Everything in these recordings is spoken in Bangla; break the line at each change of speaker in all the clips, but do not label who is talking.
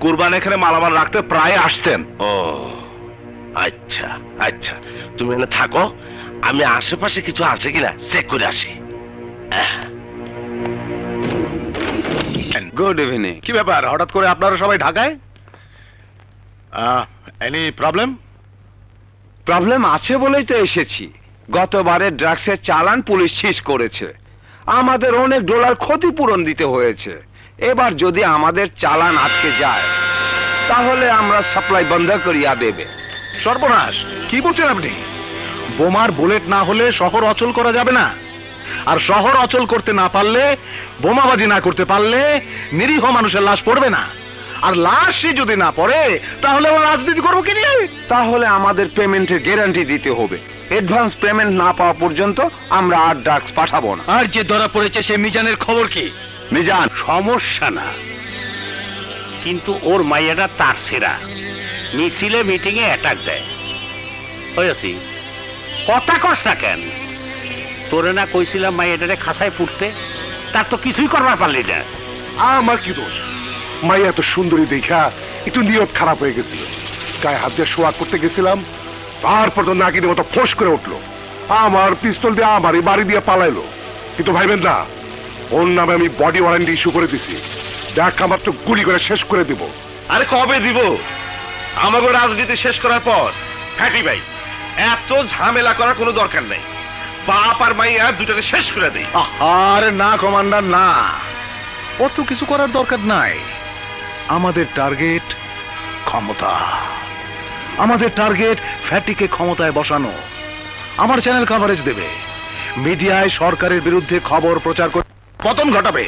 কুরবান এখানে মালামাল রাখতে প্রায় আসতেন।
ও আচ্ছা আচ্ছা, তুমি এখানে থাকো, আমি আশেপাশে কিছু আছে কিনা চেক করে আসি।
Good evening. কি ব্যাপার, হঠাৎ করে আপনারা সবাই ঢাকায়? Any problem?
প্রবলেম আছে বলেই তো এসেছি। গতবারে ড্রাগসের চালান পুলিশ সিজ করেছে, আমাদের অনেক ডলার ক্ষতিপূরণ দিতে হয়েছে। এবার যদি আমাদের চালান আটকে যায় তাহলে আমরা সাপ্লাই বন্ধ করিয়া দেবে।
সর্বনাশ, কি বলছেন আপনি? বোমার বুলেট না হলে শহর অচল করা যাবে না, আর শহর অচল করতে না পারলে, বোমাবাজি না করতে পারলে নিরীহ মানুষের লাশ পড়বে না, আর লাশই যদি না পড়ে তাহলে আমরা রাজনীতি করবো কি নিয়ে?
তাহলে আমাদের পেমেন্টের গ্যারান্টি দিতে হবে। অ্যাডভান্স পেমেন্ট না পাওয়া পর্যন্ত আমরা আর ড্রাগস পাঠাবো না।
আর যে ধরা পড়েছে সে মিজানের খবর কি?
মিজান
সমস্যা না, কিন্তু ওর মাইয়াটা তার সেরা, মিছিলে মিটিং এ অ্যাটাক দেয়। হয়েছি কথা কস না কেন? তোরে না কইছিলাম মাইয়াটারে খাসায় পুড়তে, তার তো কিছুই করবার পারলি না।
আমার কি দোষ? মাইয়া এত সুন্দরী দেখা একটু নিয়ত খারাপ হয়ে গেছিল, গায়ে হাত দিয়ে শোয়া করতে গেছিলাম, তারপর তো নাকিদের মতো ফোঁস করে উঠলো, আমার পিস্তল দিয়ে আমারই বাড়ি দিয়ে পালাইলো। কিন্তু ভাইবেন না, ওর নামে আমি বডি ওয়ারেন্টি ইস্যু করে দিছি, দেখা মাত্র গুলি করে শেষ করে দিব।
আরে কবে দিব? আমাকে রাজনীতি শেষ করার পর। ফ্যাটি ভাই, এত ঝামেলা করার কোনো দরকার নেই, বাপ আর মাইয়া দুটাকে শেষ করে দেই। আরে না কমান্ডার, না, অত কিছু করার দরকার নাই। আমাদের টার্গেট ক্ষমতা, আমাদের টার্গেট ফ্যাটিকে ক্ষমতায় বসানো। আমার চ্যানেল কভারেজ দেবে, মিডিয়ায় সরকারের বিরুদ্ধে খবর প্রচার করে পতন ঘটাবে।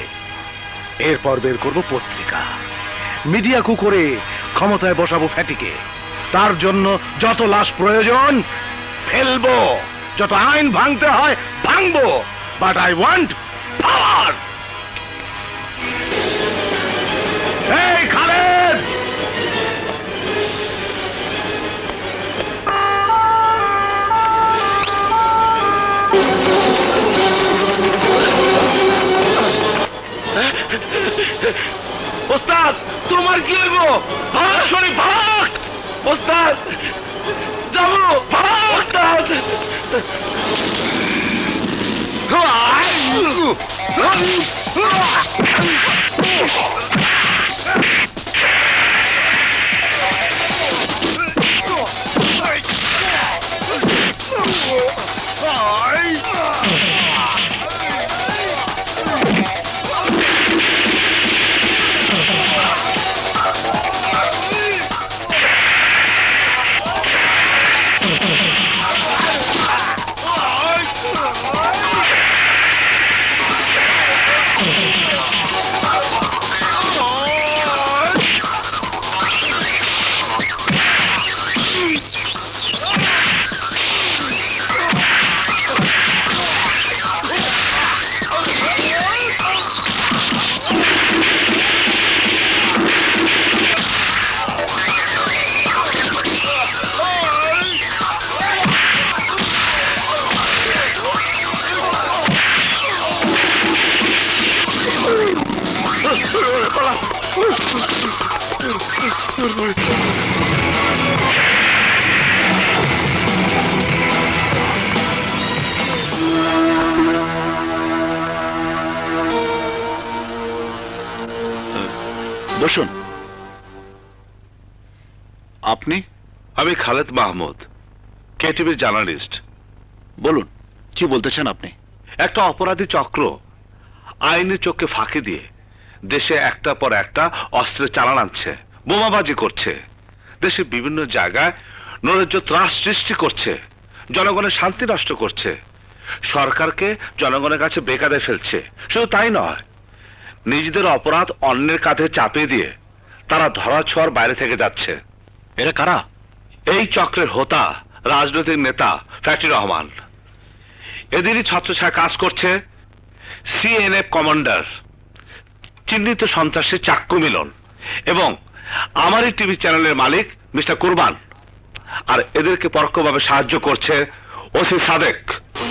এরপর বের করবো পত্রিকা, মিডিয়া কু করে ক্ষমতায় বসাবো ফ্যাটিকে। তার জন্য যত লাশ প্রয়োজন ফেলবো, যত আইন ভাঙতে হয় ভাঙবো, বাট আই ওয়ান্ট পাওয়ার। এই খালেদ, ওস্তাদ তোমার কি হইব? ভাগ শরীফ ভাগ, ওস্তাদ যাবো, ভাগ ওস্তাদ। বসুন। আপনি? আমি খালেদ মাহমুদ, কেটিভির জার্নালিস্ট। বলুন, কি বলতে চান আপনি? একটা অপরাধী চক্র আইনের চোখে ফাঁকি দিয়ে দেশে একটা পর একটা অস্ত্রের চালান আনছে, বোমাবাজি করছে, দেশের বিভিন্ন জায়গায় নৈরাজ্য ত্রাস সৃষ্টি করছে, জনগণের শান্তি নষ্ট করছে, সরকারকে জনগণের কাছে বেকায়দায় ফেলছে। শুধু তাই নয়, নিজেদের অপরাধ অন্যের কাঁধে চাপিয়ে দিয়ে তারা ধরাছোঁয়ার বাইরে থেকে যাচ্ছে। এরা কারা? এই চক্রের হোতা রাজনৈতিক নেতা ফ্যাটি রহমান। এদেরই ছত্রছায়া কাজ করছে সিএনএফ কমান্ডার, চিহ্নিত সন্ত্রাসী চাক্কু মিলন এবং আমারই টিভি চ্যানেলের মালিক মিস্টার কুরবান। আর এদেরকে পরোক্ষভাবে সাহায্য করছে ওসি সাদেক।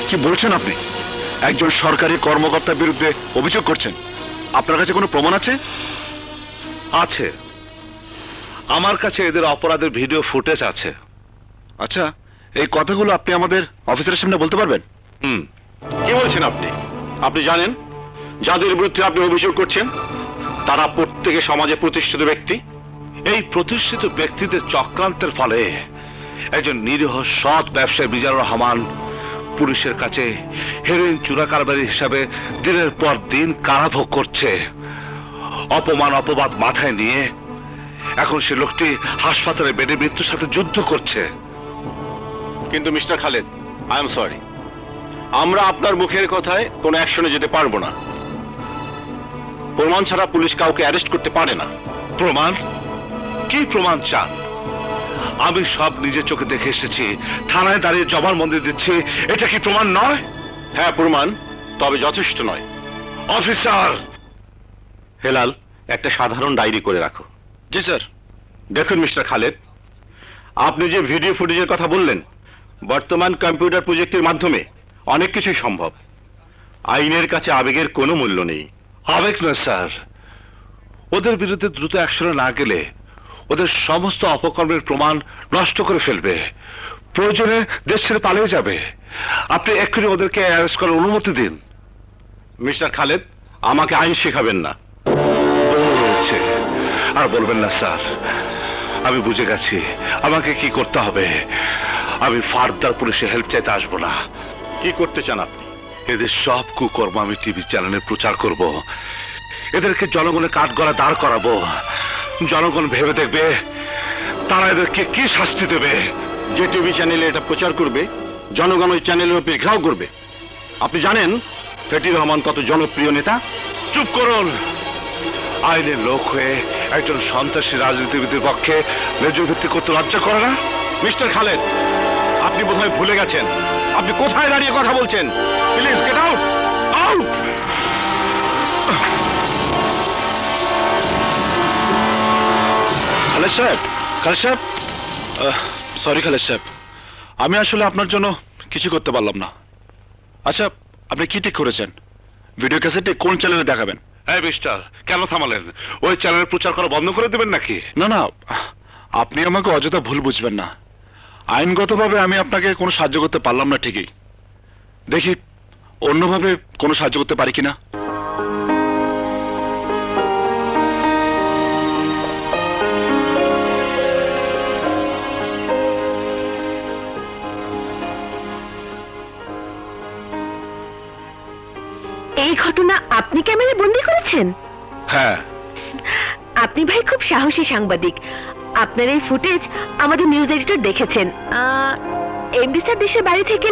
কি বলছেন আপনি? একজন সরকারি কর্মকর্তার বিরুদ্ধে অভিযোগ করছেন? আপনার কাছে কোনো প্রমাণ আছে? আছে, আমার কাছে এদের অপরাধের ভিডিও ফুটেজ আছে।
আচ্ছা, এই কথাগুলো আপনি আমাদের অফিসারের সামনে বলতে পারবেন?
কি বলছেন আপনি? আপনি জানেন যাদের বিরুদ্ধে আপনি অভিযোগ করছেন তারা প্রত্যেকে সমাজে প্রতিষ্ঠিত ব্যক্তি।
এই প্রতিষ্ঠিত ব্যক্তিদের চক্রান্তের ফলে একজন নিরীহ সৎ ব্যবসায়ী মিজানুর রহমান পুলিশের কাছে হেরোইন চোরা কারবারি হিসাবে দিনের পর দিন কারাভোগ করছে। অপমান অপবাদ মাথায় নিয়ে এখন সে লোকটি হাসপাতালে বেডে মৃত্যুর সাথে যুদ্ধ করছে।
কিন্তু mister Khaled, I am sorry, আমরা আপনার মুখের কথায় কোনো অ্যাকশনে যেতে পারবো না। প্রমাণ ছাড়া পুলিশ কাউকে অ্যারেস্ট করতে পারে না।
প্রমাণ? কি প্রমাণ চান? আমি সব নিজের চোখে দেখে এসেছি, থানায় দাঁড়িয়ে জবানবন্দি দিচ্ছি। এটা কি প্রমাণ নয়?
হ্যাঁ প্রমাণ, তবে যথেষ্ট নয়।
অফিসার!
হেলাল, একটা সাধারণ ডায়েরি করে রাখো।
জি স্যার।
দেখুন মিস্টার খালেদ, আপনি যে ভিডিও ফুটেজের কথা বললেন, বর্তমান কম্পিউটার প্রযুক্তির মাধ্যমে অনেক কিছুই সম্ভব। আইনের কাছে আবেগের কোনো মূল্য নেই।
আবেগ নয় স্যার, ওদের বিরুদ্ধে দ্রুত অ্যাকশনে না গেলে ওদের সমস্ত অপকর্মের প্রমাণ নষ্ট করে ফেলবে, প্রয়োজনে দেশ ছেড়ে পালিয়ে যাবে। আপনি এক্ষুনি ওদেরকে অ্যারেস্ট করার অনুমতি দিন।
মিস্টার খালেদ, আমাকে আইন শেখাবেন না।
হয়েছে, আর বলবেন না স্যার। আমি বুঝে গেছি আমাকে কি করতে হবে। আমি ফার্দার পুলিশে হেল্প চাইতে আসবো না।
কি করতে চান আপনি?
এদের সব কুকর্ম আমি টিভি চ্যানেলে প্রচার করব। এদেরকে জনগণের কাঠগড়া দাঁড় করাবো। জনগণ ভেবে দেখবে তারা এদেরকে কি শাস্তি দেবে।
যে টিভি চ্যানেলে এটা প্রচার করবে, জনগণ ওই চ্যানেলের উপর ঘেরাও করবে। আপনি জানেন ফেটি রহমান কত জনপ্রিয় নেতা?
চুপ করুন। আইনের লোক হয়ে একজন সন্ত্রাসী রাজনীতিবিদের পক্ষে লেজুর ভিত্তি করতে লজ্জা করে না?
মিস্টার খালেদ, আপনি বোধহয় ভুলে গেছেন আপনি কোথায় দাঁড়িয়ে কথা বলছেন। Please get out, out.
Khaled সাহেব, খালেদ সাহেব, সরি খালেদ সাহেব, আমি আসলে আপনার জন্য কিছু করতে পারলাম না। আচ্ছা, আপনি কি ঠিক করেছেন? ভিডিও ক্যাসেটে কোন চ্যানেলে দেখাবেন? হ্যাঁ মিস্টার, কেন থামালেন? ওই চ্যানেলে প্রচার করা বন্ধ করে দেবেন নাকি? না না, আপনি আমাকে অযথা ভুল বুঝবেন না। আইনগতভাবে আমি আপনাকে কোনো সাহায্য করতে পারলাম না ঠিকই, দেখি অন্যভাবে কোনো সাহায্য করতে পারি কিনা।
এই ঘটনা আপনি ক্যামেরায় বন্দী করেছেন?
হ্যাঁ।
আপনি ভাই খুব সাহসী সাংবাদিক। আপনার এই ফুটেজ আমাদের নিউজ এডিটর দেখেছেন। এমডি স্যার দেশের বাইরে থেকে